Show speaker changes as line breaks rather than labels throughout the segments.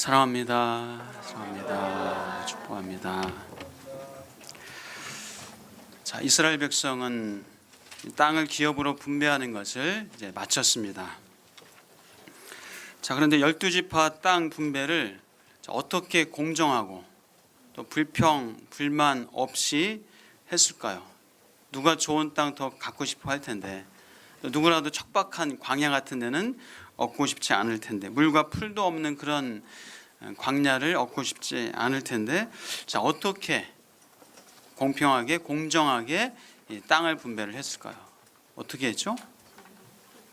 사랑합니다. 사랑합니다. 축복합니다. 자, 이스라엘 백성은 땅을 기업으로 분배하는 것을 이제 마쳤습니다. 자, 그런데 12지파 땅 분배를 어떻게 공정하고 또 불평, 불만 없이 했을까요? 누가 좋은 땅 더 갖고 싶어 할 텐데, 누구라도 척박한 광야 같은 데는 얻고 싶지 않을 텐데, 물과 풀도 없는 그런 광야를 얻고 싶지 않을 텐데, 자, 어떻게 공평하게 공정하게 이 땅을 분배를 했을까요? 어떻게 했죠?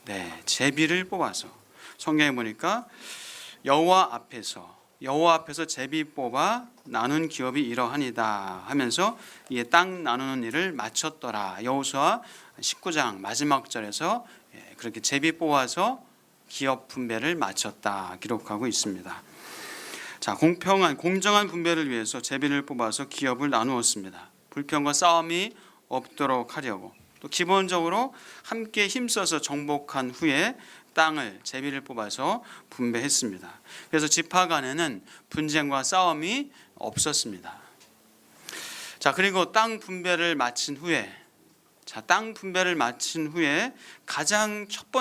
네, 제비를 뽑아서. 성경에 보니까 여호와 앞에서 제비 뽑아 나눈 기업이 이러하니라 하면서 이게 땅 나누는 일을 마쳤더라. 여호수아 19장 마지막 절에서 그렇게 제비 뽑아서 기업 분배를 마쳤다 기록하고 있습니다. 자, 공평한 공정한 분배를 위해서 제비를 뽑아서 기업을 나누었습니다. 불평과 싸움이 없도록 하려고, 또 기본적으로 함께 힘써서 정복한 후에 땅을 제비를 뽑아서 분배했습니다. 그래서 지파 간에는 분쟁과 싸움이 없었습니다. 자, 그리고 땅 분배를 마친 후에 가장 첫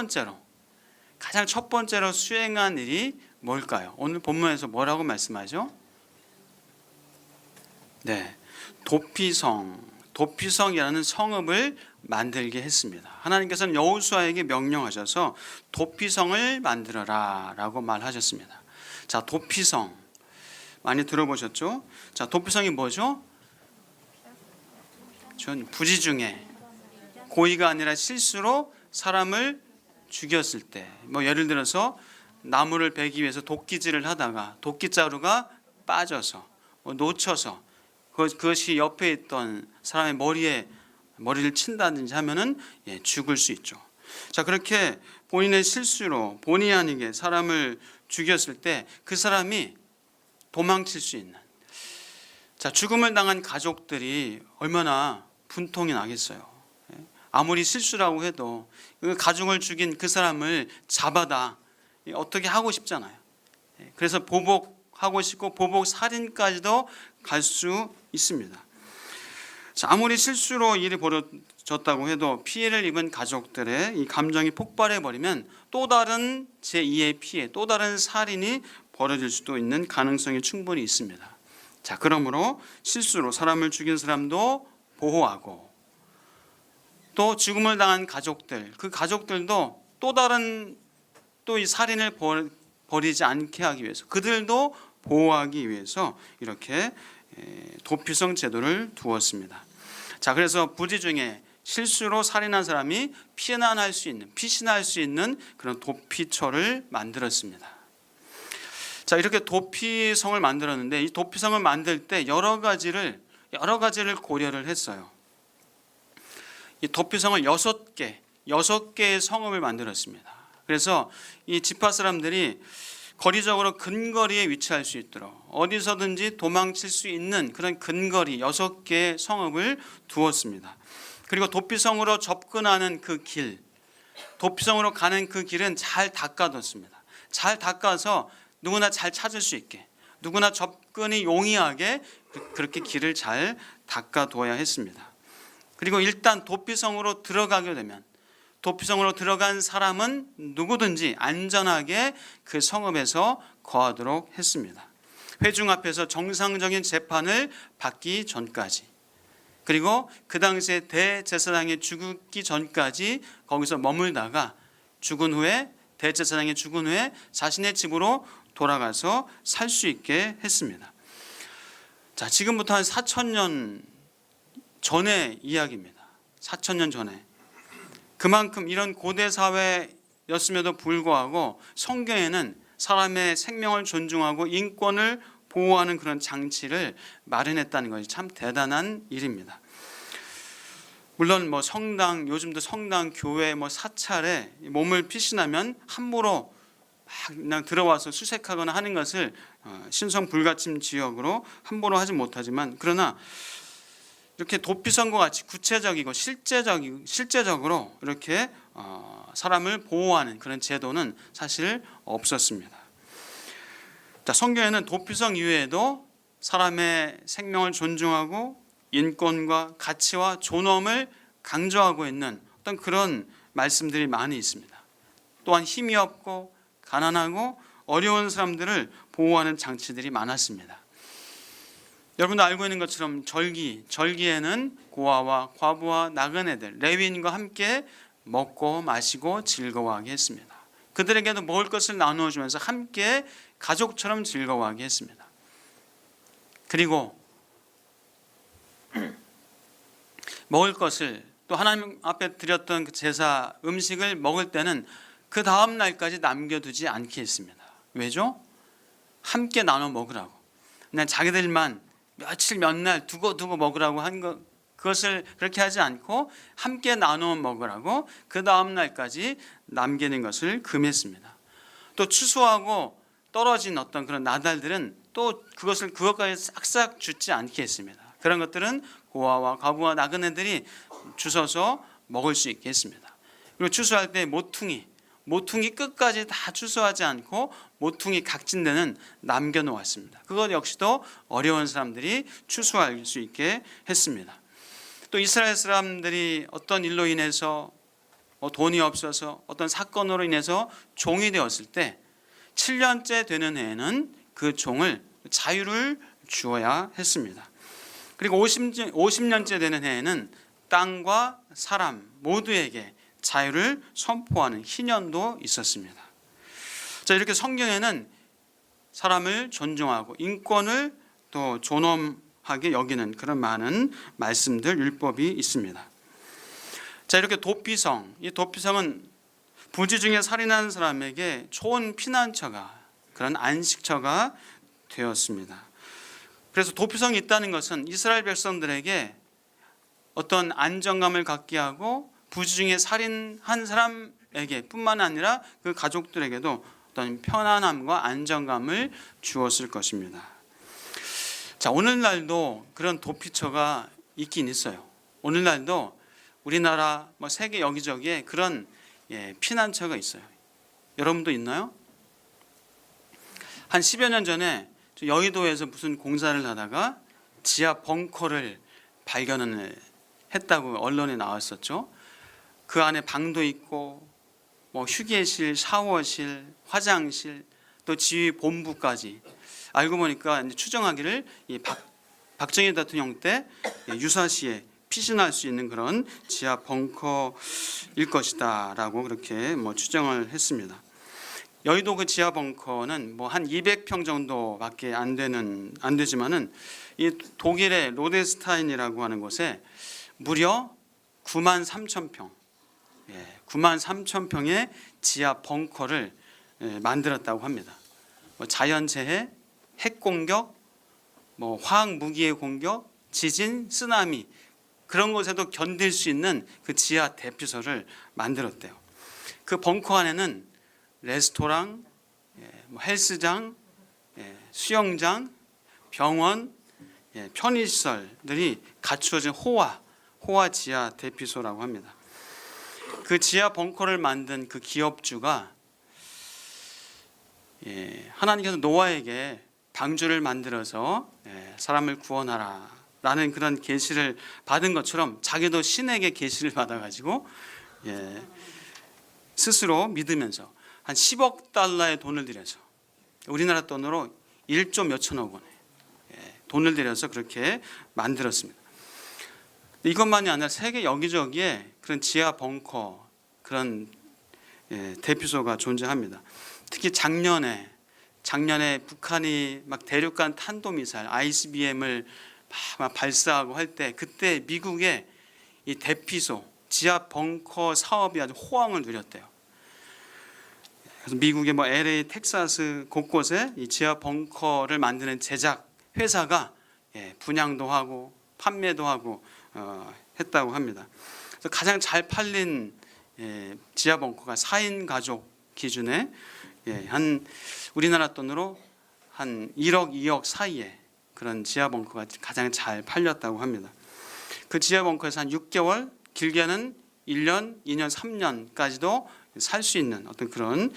번째로 수행한 일이 뭘까요? 오늘 본문에서 뭐라고 말씀하죠? 네, 도피성이라는 성읍을 만들게 했습니다. 하나님께서는 여호수아에게 명령하셔서 도피성을 만들어라 라고 말하셨습니다. 자, 도피성 많이 들어보셨죠? 자, 도피성이 뭐죠? 전 부지 중에 고의가 아니라 실수로 사람을 죽였을 때, 뭐 예를 들어서 나무를 베기 위해서 도끼질을 하다가 도끼자루가 빠져서 놓쳐서 그것이 옆에 있던 사람의 머리를 친다든지 하면은 죽을 수 있죠. 자, 그렇게 본인의 실수로 본의 아니게 사람을 죽였을 때 그 사람이 도망칠 수 있는, 자, 죽음을 당한 가족들이 얼마나 분통이 나겠어요. 아무리 실수라고 해도 그 가족을 죽인 그 사람을 잡아다 어떻게 하고 싶잖아요. 그래서 보복하고 싶고 보복 살인까지도 갈 수 있습니다. 자, 아무리 실수로 일이 벌어졌다고 해도 피해를 입은 가족들의 이 감정이 폭발해 버리면 또 다른 제2의 피해, 또 다른 살인이 벌어질 수도 있는 가능성이 충분히 있습니다. 자, 그러므로 실수로 사람을 죽인 사람도 보호하고, 또 죽음을 당한 가족들, 그 가족들도 또 다른 이 살인을 벌이지 않게 하기 위해서, 그들도 보호하기 위해서 이렇게 도피성 제도를 두었습니다. 자, 그래서 부지 중에 실수로 살인한 사람이 피신할 수 있는 그런 도피처를 만들었습니다. 자, 이렇게 도피성을 만들었는데, 이 도피성을 만들 때 여러 가지를 고려를 했어요. 이 도피성을 6개의 성읍을 만들었습니다. 그래서 이 지파 사람들이 거리적으로 근거리에 위치할 수 있도록 어디서든지 도망칠 수 있는 그런 근거리 6개의 성읍을 두었습니다. 그리고 도피성으로 접근하는 그 길, 도피성으로 가는 그 길은 잘 닦아뒀습니다. 잘 닦아서 누구나 잘 찾을 수 있게, 누구나 접근이 용이하게 그렇게 길을 잘 닦아둬야 했습니다. 그리고 일단 도피성으로 들어가게 되면 도피성으로 들어간 사람은 누구든지 안전하게 그 성읍에서 거하도록 했습니다. 회중 앞에서 정상적인 재판을 받기 전까지, 그리고 그 당시에 대제사장이 죽기 전까지 거기서 머물다가 대제사장이 죽은 후에 자신의 집으로 돌아가서 살 수 있게 했습니다. 자, 지금부터 한 4,000년 전의 이야기입니다. 4,000년 전에. 그만큼 이런 고대 사회였음에도 불구하고 성경에는 사람의 생명을 존중하고 인권을 보호하는 그런 장치를 마련했다는 것이 참 대단한 일입니다. 물론 뭐 성당, 요즘도 성당, 교회, 사찰에 몸을 피신하면 함부로 그냥 들어와서 수색하거나 하는 것을 신성 불가침 지역으로 함부로 하지 못하지만, 그러나 이렇게 도피성과 같이 구체적이고 실제적으로 이렇게 사람을 보호하는 그런 제도는 사실 없었습니다. 자, 성경에는 도피성 이외에도 사람의 생명을 존중하고 인권과 가치와 존엄을 강조하고 있는 어떤 그런 말씀들이 많이 있습니다. 또한 힘이 없고 가난하고 어려운 사람들을 보호하는 장치들이 많았습니다. 여러분도 알고 있는 것처럼 절기에는 고아와 과부와 나그네들, 레위인과 함께 먹고 마시고 즐거워하게 했습니다. 그들에게도 먹을 것을 나누어 주면서 함께 가족처럼 즐거워하게 했습니다. 그리고 먹을 것을 또 하나님 앞에 드렸던 그 제사 음식을 먹을 때는 그 다음 날까지 남겨두지 않게 했습니다. 왜죠? 함께 나눠 먹으라고. 그냥 자기들만 며칠 몇 날 두고 먹으라고 한 것, 그것을 그렇게 하지 않고 함께 나눠 먹으라고 그 다음 날까지 남기는 것을 금했습니다. 또 추수하고 떨어진 어떤 그런 나달들은 또 그것까지 싹싹 줍지 않게 했습니다. 그런 것들은 고아와 과부와 나그네들이 주워서 먹을 수 있게 했습니다. 그리고 추수할 때 모퉁이 끝까지 다 추수하지 않고 모퉁이 각진 데는 남겨놓았습니다. 그것 역시도 어려운 사람들이 추수할 수 있게 했습니다. 또 이스라엘 사람들이 어떤 일로 인해서 돈이 없어서 어떤 사건으로 인해서 종이 되었을 때 7년째 되는 해에는 그 종을 자유를 주어야 했습니다. 그리고 50년째 되는 해에는 땅과 사람 모두에게 자유를 선포하는 희년도 있었습니다. 자, 이렇게 성경에는 사람을 존중하고 인권을 또 존엄하게 여기는 그런 많은 말씀들, 율법이 있습니다. 자, 이렇게 도피성, 이 도피성은 부지 중에 살인한 사람에게 좋은 피난처가, 그런 안식처가 되었습니다. 그래서 도피성이 있다는 것은 이스라엘 백성들에게 어떤 안정감을 갖게 하고 부지 중에 살인한 사람에게 뿐만 아니라 그 가족들에게도 어떤 편안함과 안정감을 주었을 것입니다. 자, 오늘날도 그런 도피처가 있긴 있어요. 오늘날도 우리나라 세계 여기저기에 그런 피난처가 있어요. 여러분도 있나요? 한 10여 년 전에 여의도에서 무슨 공사를 하다가 지하 벙커를 발견을 했다고 언론에 나왔었죠. 그 안에 방도 있고 휴게실, 샤워실, 화장실, 또 지휘 본부까지. 알고 보니까 이제 추정하기를 박정희 대통령 때 유사시에 피신할 수 있는 그런 지하 벙커일 것이다라고 그렇게 추정을 했습니다. 여의도 그 지하 벙커는 한 200평 정도밖에 안 되지만은 이 독일의 로데스타인이라고 하는 곳에 무려 9만 3천 평, 9만 3천 평의 지하 벙커를 만들었다고 합니다. 자연재해, 핵 공격, 화학 무기의 공격, 지진, 쓰나미 그런 곳에도 견딜 수 있는 그 지하 대피소를 만들었대요. 그 벙커 안에는 레스토랑, 헬스장, 수영장, 병원, 편의시설들이 갖추어진 호화 지하 대피소라고 합니다. 그 지하 벙커를 만든 그 기업주가 하나님께서 노아에게 방주를 만들어서 사람을 구원하라 라는 그런 계시를 받은 것처럼 자기도 신에게 계시를 받아가지고 스스로 믿으면서 한 10억 달러의 돈을 들여서 우리나라 돈으로 1조 몇천억 원에 돈을 들여서 그렇게 만들었습니다. 이것만이 아니라 세계 여기저기에 그런 지하 벙커 그런 대피소가 존재합니다. 특히 작년에 북한이 막 대륙간 탄도미사일 ICBM을 막 발사하고 할 때 그때 미국의 이 대피소 지하 벙커 사업이 아주 호황을 누렸대요. 그래서 미국의 LA, 텍사스 곳곳에 이 지하 벙커를 만드는 제작 회사가 분양도 하고 판매도 하고 했다고 합니다. 그래서 가장 잘 팔린 지하 벙커가 4인 가족 기준에 한 우리나라 돈으로 한 1억, 2억 사이에 그런 지하 벙커가 가장 잘 팔렸다고 합니다. 그 지하 벙커에서 한 6개월, 길게는 1년, 2년, 3년까지도 살 수 있는 어떤 그런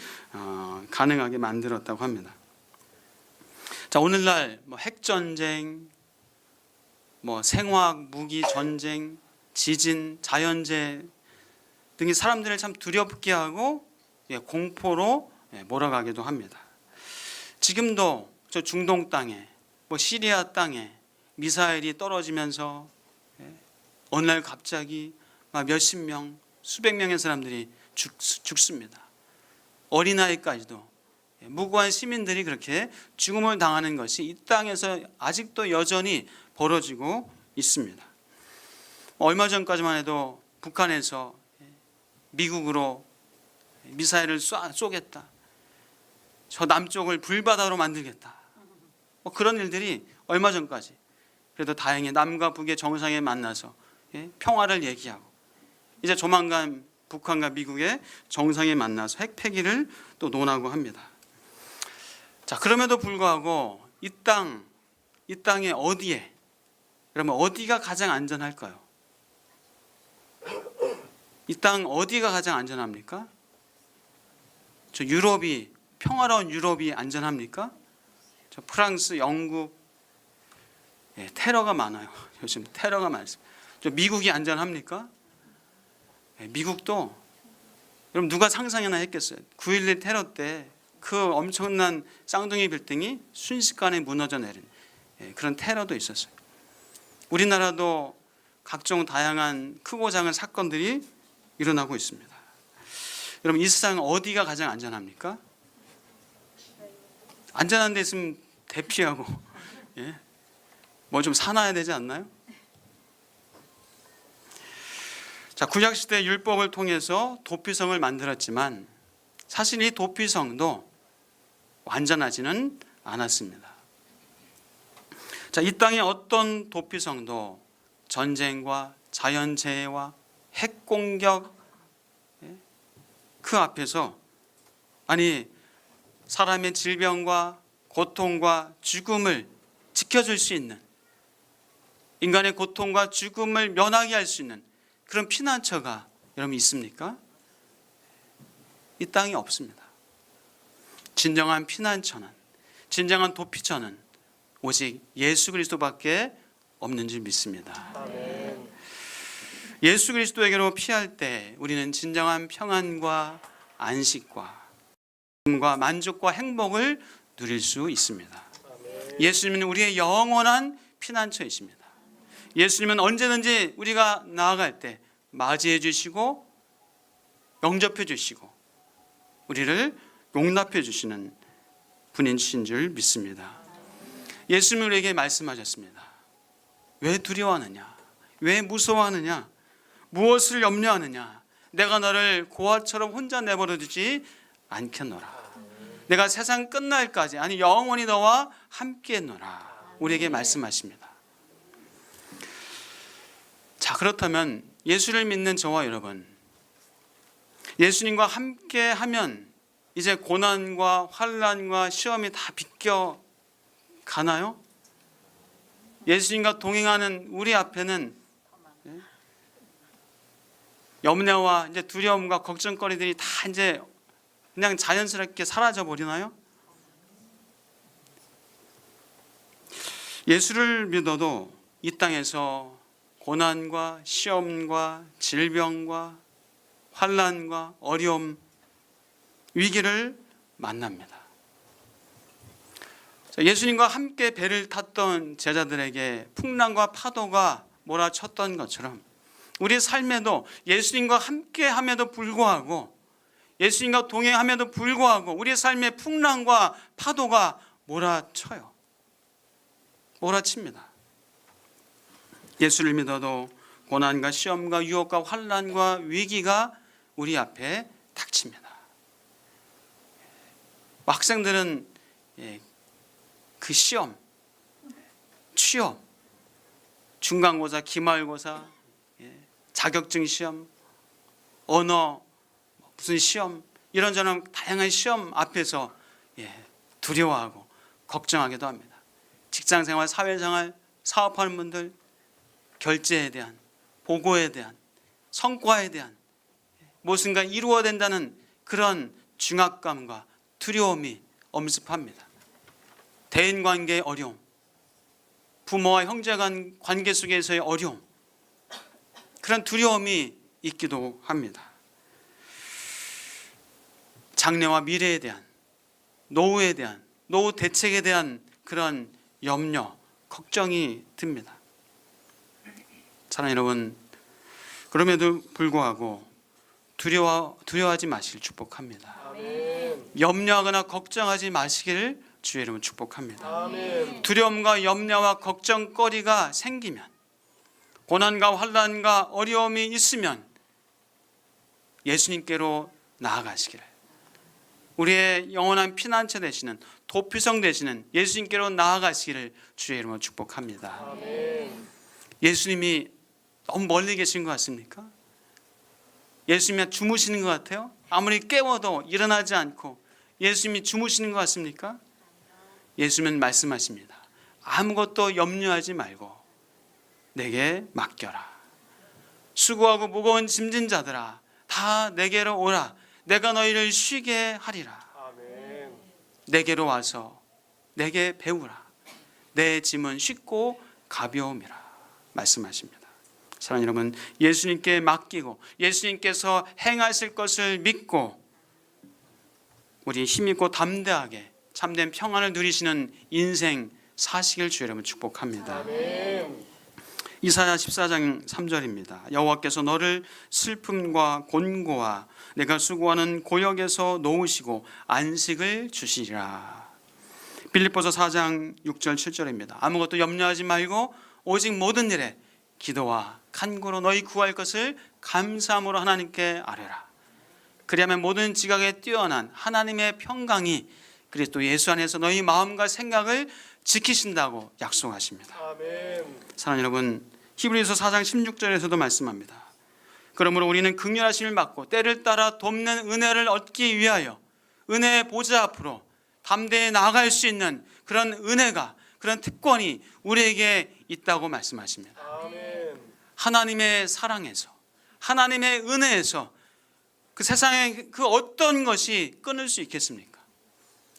가능하게 만들었다고 합니다. 자, 오늘날 핵전쟁, 생화학 무기 전쟁, 지진, 자연재해 등이 사람들을 참 두렵게 하고 공포로 몰아가기도 합니다. 지금도 저 중동 땅에, 시리아 땅에 미사일이 떨어지면서 어느 날 갑자기 몇십 명, 수백 명의 사람들이 죽습니다. 어린아이까지도, 무고한 시민들이 그렇게 죽음을 당하는 것이 이 땅에서 아직도 여전히 벌어지고 있습니다. 얼마 전까지만 해도 북한에서 미국으로 미사일을 쏘겠다, 저 남쪽을 불바다로 만들겠다, 그런 일들이 얼마 전까지, 그래도 다행히 남과 북의 정상에 만나서 평화를 얘기하고, 이제 조만간 북한과 미국의 정상에 만나서 핵 폐기를 또 논하고 합니다. 자, 그럼에도 불구하고 이 땅에 어디에, 그러면 어디가 가장 안전할까요? 이 땅 어디가 가장 안전합니까? 저 유럽이, 평화로운 유럽이 안전합니까? 저 프랑스, 영국, 테러가 많아요. 요즘 테러가 많습니다. 저 미국이 안전합니까? 미국도, 여러분 누가 상상이나 했겠어요? 9.11 테러 때 그 엄청난 쌍둥이 빌딩이 순식간에 무너져 내린 그런 테러도 있었어요. 우리나라도 각종 다양한 크고 작은 사건들이 일어나고 있습니다. 여러분, 이 세상 어디가 가장 안전합니까? 안전한 데 있으면 대피하고 좀 사놔야 되지 않나요? 자, 구약시대 율법을 통해서 도피성을 만들었지만 사실 이 도피성도 완전하지는 않았습니다. 자, 이 땅의 어떤 도피성도 전쟁과 자연재해와 핵공격 그 앞에서, 사람의 질병과 고통과 죽음을 지켜줄 수 있는, 인간의 고통과 죽음을 면하게 할 수 있는 그런 피난처가 여러분 있습니까? 이 땅에 없습니다. 진정한 피난처는, 진정한 도피처는 오직 예수 그리스도밖에 없는 줄 믿습니다. 아멘. 예수 그리스도에게로 피할 때 우리는 진정한 평안과 안식과 만족과 행복을 누릴 수 있습니다. 아멘. 예수님은 우리의 영원한 피난처이십니다. 예수님은 언제든지 우리가 나아갈 때 맞이해 주시고 영접해 주시고 우리를 용납해 주시는 분이신 줄 믿습니다. 예수님은 우리에게 말씀하셨습니다. 왜 두려워하느냐? 왜 무서워하느냐? 무엇을 염려하느냐? 내가 너를 고아처럼 혼자 내버려 두지 않겠노라. 내가 세상 끝날까지, 영원히 너와 함께했노라. 우리에게 말씀하십니다. 자, 그렇다면 예수를 믿는 저와 여러분, 예수님과 함께하면 이제 고난과 환난과 시험이 다 비껴 가나요? 예수님과 동행하는 우리 앞에는 염려와 이제 두려움과 걱정거리들이 다 이제 그냥 자연스럽게 사라져 버리나요? 예수를 믿어도 이 땅에서 고난과 시험과 질병과 환난과 어려움, 위기를 만납니다. 예수님과 함께 배를 탔던 제자들에게 풍랑과 파도가 몰아쳤던 것처럼 우리의 삶에도 예수님과 함께함에도 불구하고, 예수님과 동행함에도 불구하고 우리의 삶에 풍랑과 파도가 몰아칩니다. 예수를 믿어도 고난과 시험과 유혹과 환난과 위기가 우리 앞에 닥칩니다. 학생들은 그 시험, 취업, 중간고사, 기말고사, 자격증 시험, 언어, 무슨 시험, 이런저런 다양한 시험 앞에서 두려워하고 걱정하기도 합니다. 직장생활, 사회생활, 사업하는 분들, 결제에 대한, 보고에 대한, 성과에 대한, 무엇인가 이루어야 된다는 그런 중압감과 두려움이 엄습합니다. 대인관계의 어려움, 부모와 형제 간 관계 속에서의 어려움, 그런 두려움이 있기도 합니다. 장래와 미래에 대한, 노후에 대한, 노후 대책에 대한 그런 염려, 걱정이 듭니다. 사랑하는 여러분, 그럼에도 불구하고 두려워하지 마시길 축복합니다.
아멘.
염려하거나 걱정하지 마시기를 주의 이름으로 축복합니다.
아멘.
두려움과 염려와 걱정거리가 생기면, 고난과 환난과 어려움이 있으면 예수님께로 나아가시기를, 우리의 영원한 피난처 되시는, 도피성 되시는 예수님께로 나아가시기를 주의 이름으로 축복합니다.
아멘.
예수님이 너무 멀리 계신 것 같습니까? 예수님이 주무시는 것 같아요? 아무리 깨워도 일어나지 않고 예수님이 주무시는 것 같습니까? 예수님은 말씀하십니다. 아무것도 염려하지 말고 내게 맡겨라. 수고하고 무거운 짐진 자들아, 다 내게로 오라. 내가 너희를 쉬게 하리라.
아멘.
내게로 와서 내게 배우라. 내 짐은 쉽고 가벼움이라 말씀하십니다. 사랑하는 여러분, 예수님께 맡기고 예수님께서 행하실 것을 믿고 우리 힘있고 담대하게 참된 평안을 누리시는 인생 사시길 주의 이름으로 축복합니다.
아멘.
이사야 14장 3절입니다. 여호와께서 너를 슬픔과 곤고와 내가 수고하는 고역에서 놓으시고 안식을 주시리라. 빌립보서 4장 6절 7절입니다. 아무것도 염려하지 말고 오직 모든 일에 기도와 간구로 너희 구할 것을 감사함으로 하나님께 아뢰라. 그리하면 모든 지각에 뛰어난 하나님의 평강이 그리스도 예수 안에서 너희 마음과 생각을 지키신다고 약속하십니다.
아멘.
사랑하는 여러분, 히브리서 4장 16절에서도 말씀합니다. 그러므로 우리는 긍휼하심을 받고 때를 따라 돕는 은혜를 얻기 위하여 은혜의 보좌 앞으로 담대히 나아갈 수 있는 그런 은혜가, 그런 특권이 우리에게 있다고 말씀하십니다.
아멘.
하나님의 사랑에서, 하나님의 은혜에서 그 세상의 그 어떤 것이 끊을 수 있겠습니까?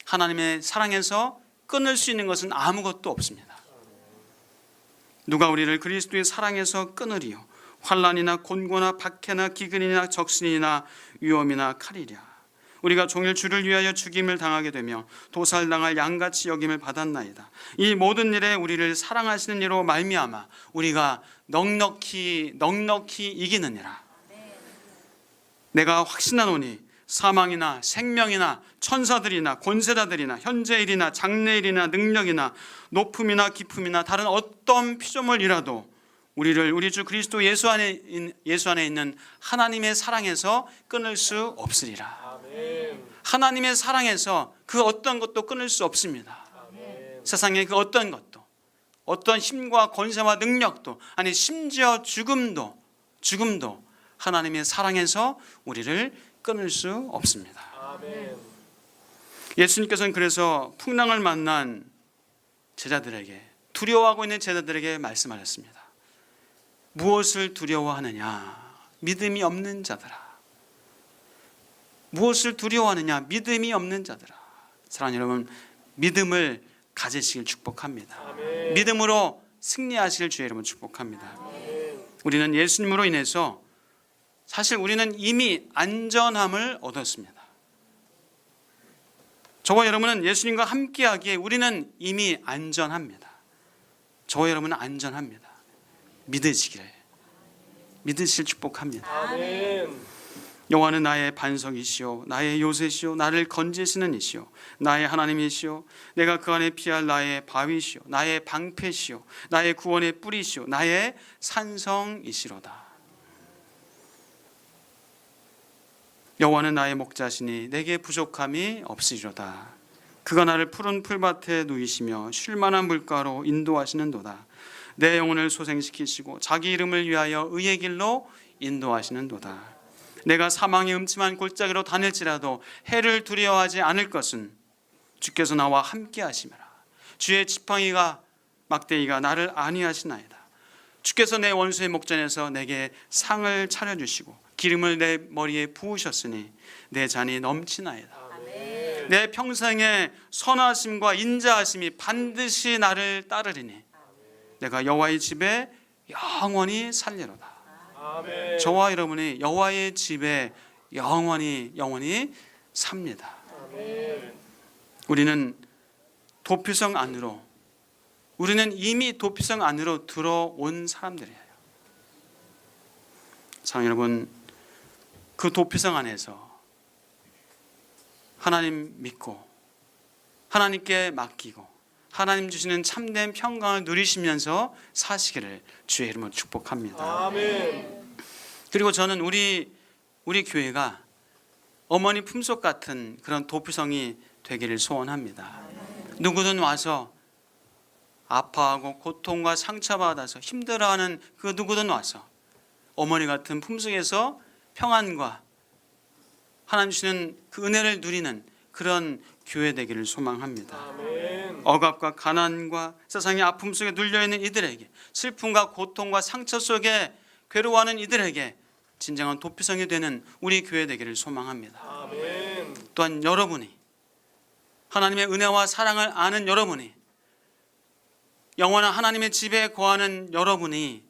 하나님의 사랑에서 끊을 수 있는 것은 아무것도 없습니다. 누가 우리를 그리스도의 사랑에서 끊으리요? 환난이나 곤고나 박해나 기근이나 적신이나 위험이나 칼이랴. 우리가 종일 주를 위하여 죽임을 당하게 되며 도살당할 양같이 여김을 받았나이다. 이 모든 일에 우리를 사랑하시는 이로 말미암아 우리가 넉넉히 이기느니라. 내가 확신하노니 사망이나 생명이나 천사들이나 권세자들이나 현재일이나 장래일이나 능력이나 높음이나 깊음이나 다른 어떤 피조물이라도 우리를 우리 주 그리스도 예수 안에 있는 하나님의 사랑에서 끊을 수 없으리라.
아멘.
하나님의 사랑에서 그 어떤 것도 끊을 수 없습니다.
아멘.
세상의 그 어떤 것도, 어떤 힘과 권세와 능력도, 아니 심지어 죽음도 하나님의 사랑에서 우리를 끊을 수 없습니다.
아멘.
예수님께서는 그래서 풍랑을 만난 제자들에게, 두려워하고 있는 제자들에게 말씀하셨습니다. 무엇을 두려워하느냐? 믿음이 없는 자들아. 무엇을 두려워하느냐? 믿음이 없는 자들아. 사랑하는 여러분, 믿음을 가지시길 축복합니다.
아멘.
믿음으로 승리하시길 주의 이름으로 축복합니다.
아멘.
우리는 예수님으로 인해서 사실 우리는 이미 안전함을 얻었습니다. 저와 여러분은 예수님과 함께하기에 우리는 이미 안전합니다. 저와 여러분은 안전합니다. 믿으실 축복합니다.
아멘.
여호와는 나의 반석이시오, 나의 요새시오, 나를 건지시는 이시오, 나의 하나님이시오, 내가 그 안에 피할 나의 바위시오, 나의 방패시오, 나의 구원의 뿌리시오, 나의 산성이시로다. 여호와는 나의 목자시니 내게 부족함이 없으리로다. 그가 나를 푸른 풀밭에 누이시며 쉴만한 물가로 인도하시는도다. 내 영혼을 소생시키시고 자기 이름을 위하여 의의 길로 인도하시는도다. 내가 사망의 음침한 골짜기로 다닐지라도 해를 두려워하지 않을 것은 주께서 나와 함께 하심이라. 주의 지팡이가 막대기가 나를 안위하시나이다. 주께서 내 원수의 목전에서 내게 상을 차려주시고 기름을 내 머리에 부으셨으니 내 잔이 넘치나이다.
아멘.
내 평생의 선하심과 인자하심이 반드시 나를 따르리니 내가 여호와의 집에 영원히 살리로다.
아멘.
저와 여러분이 여호와의 집에 영원히 삽니다.
아멘.
우리는 도피성 안으로, 우리는 이미 도피성 안으로 들어온 사람들이에요. 사랑하는 여러분, 그 도피성 안에서 하나님 믿고 하나님께 맡기고 하나님 주시는 참된 평강을 누리시면서 사시기를 주의 이름으로 축복합니다.
아멘.
그리고 저는 우리 교회가 어머니 품속 같은 그런 도피성이 되기를 소원합니다. 누구든 와서 아파하고 고통과 상처받아서 힘들어하는 그 누구든 와서 어머니 같은 품속에서 평안과 하나님 주시는 그 은혜를 누리는 그런 교회 되기를 소망합니다.
아멘.
억압과 가난과 세상의 아픔 속에 눌려있는 이들에게, 슬픔과 고통과 상처 속에 괴로워하는 이들에게 진정한 도피성이 되는 우리 교회 되기를 소망합니다.
아멘.
또한 여러분이 하나님의 은혜와 사랑을 아는 여러분이, 영원한 하나님의 집에 거하는 여러분이,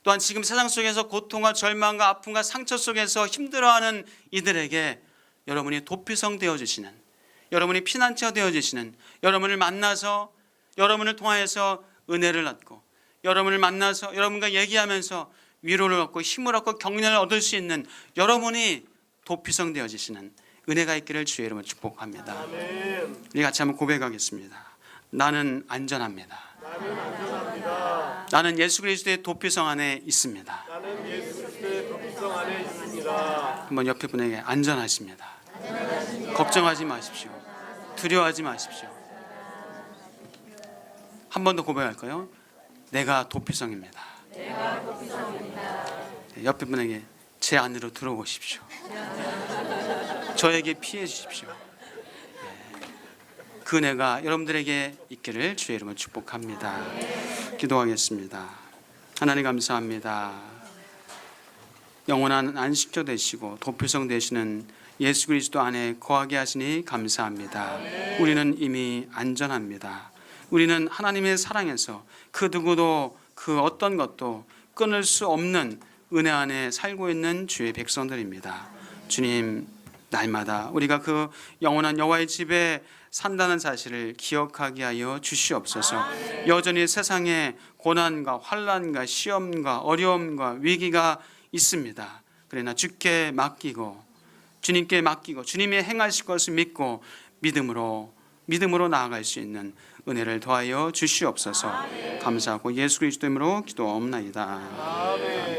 또한 지금 세상 속에서 고통과 절망과 아픔과 상처 속에서 힘들어하는 이들에게 여러분이 도피성 되어주시는, 여러분이 피난처 되어주시는, 여러분을 만나서 여러분을 통하여서 은혜를 얻고, 여러분을 만나서 여러분과 얘기하면서 위로를 얻고 힘을 얻고 격려를 얻을 수 있는 여러분이 도피성 되어주시는 은혜가 있기를 주의 이름으로 축복합니다.
아멘.
우리 같이 한번 고백하겠습니다. 나는 안전합니다.
나는 안전합니다.
나는 예수 그리스도의 도피성 안에 있습니다.
나는 예수 그리스도의 도피성 안에 있습니다.
한번 옆에 분에게 안전하십니다. 걱정하지 마십시오. 두려워하지 마십시오. 한 번 더 고백할까요? 내가 도피성입니다. 옆에 분에게 제 안으로 들어오십시오. 저에게 피해 주십시오. 그 은혜가 여러분들에게 있기를 주의 이름으로 축복합니다. 기도하겠습니다. 하나님 감사합니다. 영원한 안식처 되시고 도피성 되시는 예수 그리스도 안에 거하게 하시니 감사합니다. 우리는 이미 안전합니다. 우리는 하나님의 사랑에서 그 누구도 그 어떤 것도 끊을 수 없는 은혜 안에 살고 있는 주의 백성들입니다. 주님, 날마다 우리가 그 영원한 여호와의 집에 산다는 사실을 기억하게 하여 주시옵소서. 여전히 세상에 고난과 환난과 시험과 어려움과 위기가 있습니다. 그러나 주께 맡기고 주님께 맡기고 주님이 행하실 것을 믿고 믿음으로 나아갈 수 있는 은혜를 더하여 주시옵소서. 감사하고 예수 그리스도 이름으로 기도옵나이다.
아멘.